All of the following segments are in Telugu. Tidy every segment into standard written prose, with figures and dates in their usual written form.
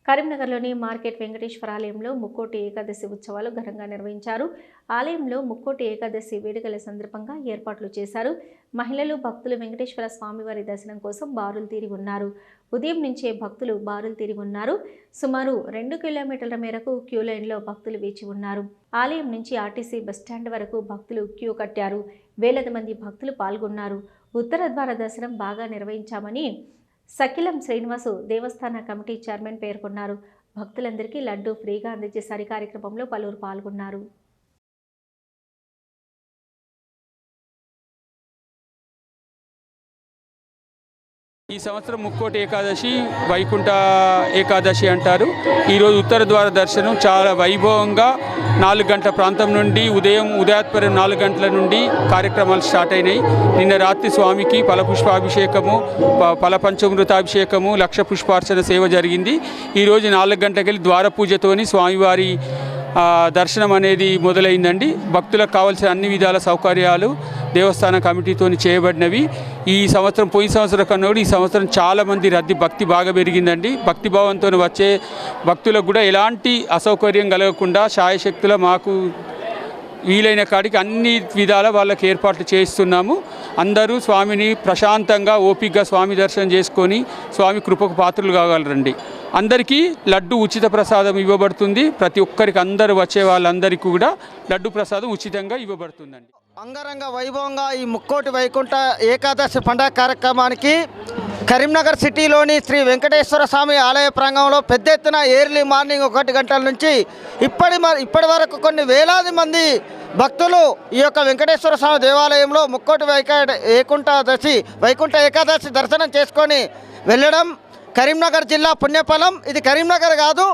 కరీంనగర్లోని మార్కెట్ వెంకటేశ్వర ఆలయంలో ముక్కోటి ఏకాదశి ఉత్సవాలు ఘనంగా నిర్వహించారు. ఆలయంలో ముక్కోటి ఏకాదశి వేడుకల సందర్భంగా ఏర్పాట్లు చేశారు. మహిళలు భక్తులు వెంకటేశ్వర స్వామివారి దర్శనం కోసం బారులు తీరి ఉన్నారు. ఉదయం నుంచే భక్తులు బారులు తీరి ఉన్నారు. సుమారు 2 కిలోమీటర్ల మేరకు క్యూ లైన్లో భక్తులు వేచి ఉన్నారు. ఆలయం నుంచి ఆర్టీసీ బస్టాండ్ వరకు భక్తులు క్యూ కట్టారు. వేలాది మంది భక్తులు పాల్గొన్నారు. ఉత్తర ద్వార దర్శనం బాగా నిర్వహించామని సకిలం శ్రీనివాసు దేవస్థాన కమిటీ చైర్మన్ పేర్కొన్నారు. భక్తులందరికీ లడ్డూ ఫ్రీగా అందజేశారు. కార్యక్రమంలో పలువురు పాల్గొన్నారు. ఈ సంవత్సరం ముక్కోటి ఏకాదశి వైకుంఠ ఏకాదశి అంటారు. ఈరోజు ఉత్తర ద్వార దర్శనం చాలా వైభవంగా 4 గంటల ప్రాంతం నుండి ఉదయాత్పరం 4 గంటల నుండి కార్యక్రమాలు స్టార్ట్ అయినాయి. నిన్న రాత్రి స్వామికి ఫలపుష్పాభిషేకము, ఫల పంచామృతాభిషేకము, లక్ష పుష్పార్చన సేవ జరిగింది. ఈరోజు 4 గంటలకెళ్ళి ద్వార పూజతోని స్వామివారి దర్శనం అనేది మొదలైందండి. భక్తులకు కావాల్సిన అన్ని విధాల సౌకర్యాలు దేవస్థాన కమిటీతో చేయబడినవి. ఈ సంవత్సరం పోయిన సంవత్సరం కన్నా కూడా ఈ సంవత్సరం చాలామంది భక్తి బాగా పెరిగిందండి. భక్తిభావంతో వచ్చే భక్తులకు కూడా ఎలాంటి అసౌకర్యం కలగకుండా శాయశక్తుల మాకు వీలైన కాడికి అన్ని విధాల వాళ్ళకి ఏర్పాట్లు చేయిస్తున్నాము. అందరూ స్వామిని ప్రశాంతంగా ఓపికగా స్వామి దర్శనం చేసుకొని స్వామి కృపకు పాత్రలు కాగలరండి. అందరికీ లడ్డు ఉచిత ప్రసాదం ఇవ్వబడుతుంది. ప్రతి ఒక్కరికి అందరూ వచ్చే వాళ్ళందరికీ కూడా లడ్డు ప్రసాదం ఉచితంగా ఇవ్వబడుతుందండి. అంగరంగ వైభవంగా ఈ ముక్కోటి వైకుంఠ ఏకాదశి పండుగ కార్యక్రమానికి కరీంనగర్ సిటీలోని శ్రీ వెంకటేశ్వర స్వామి ఆలయ ప్రాంగణంలో పెద్ద ఎత్తున ఎర్లీ మార్నింగ్ 1 గంటల నుంచి ఇప్పటి వరకు కొన్ని వేలాది మంది భక్తులు ఈ యొక్క వెంకటేశ్వర స్వామి దేవాలయంలో ముక్కోటి వైకుంఠ ఏకాదశి దర్శనం చేసుకొని వెళ్ళడం కరీంనగర్ జిల్లా పుణ్యఫలం. ఇది కరీంనగర్ కాదు,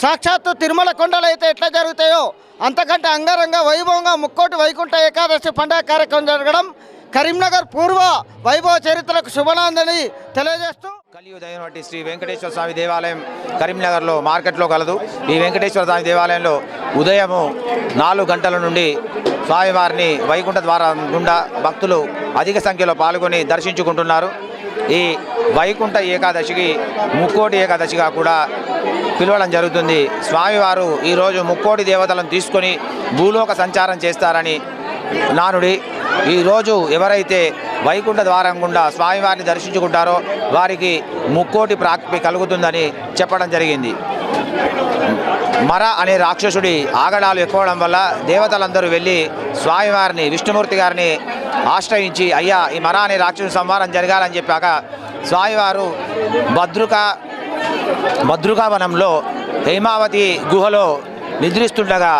సాక్షాత్తు తిరుమల కొండలు అయితే ఎట్లా జరుగుతాయో అంతకంటే అంగరంగ వైభవంగా ముక్కోటి వైకుంఠ ఏకాదశి పండుగ కార్యక్రమం జరగడం కరీంనగర్ పూర్వ వైభవ చరిత్రకు శుభనాందని తెలియజేస్తూ కలియుదయం వంటి శ్రీ వెంకటేశ్వర స్వామి దేవాలయం కరీంనగర్లో మార్కెట్లో కలదు. ఈ వెంకటేశ్వర స్వామి దేవాలయంలో ఉదయము 4 గంటల నుండి స్వామివారిని వైకుంఠ ద్వారం గుండా భక్తులు అధిక సంఖ్యలో పాల్గొని దర్శించుకుంటున్నారు. ఈ వైకుంఠ ఏకాదశికి ముక్కోటి ఏకాదశిగా కూడా పిలవడం జరుగుతుంది. స్వామివారు ఈరోజు ముక్కోటి దేవతలను తీసుకొని భూలోక సంచారం చేస్తారని నానుడి. ఈరోజు ఎవరైతే వైకుంఠ ద్వారం గుండా స్వామివారిని దర్శించుకుంటారో వారికి ముక్కోటి ప్రాప్తి కలుగుతుందని చెప్పడం జరిగింది. మర అనే రాక్షసుడి ఆగడాలు ఎక్కువడం వల్ల దేవతలందరూ వెళ్ళి స్వామివారిని విష్ణుమూర్తి గారిని ఆశ్రయించి అయ్యా ఈ మర అనే రాక్షసుని సంహారం జరగాలని చెప్పాక స్వామివారు భద్రుకావనంలో హేమావతి గుహలో నిద్రిస్తుండగా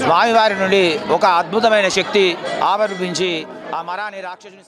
స్వామివారి నుండి ఒక అద్భుతమైన శక్తి ఆవిర్భవించి ఆ మర అనే రాక్షసుని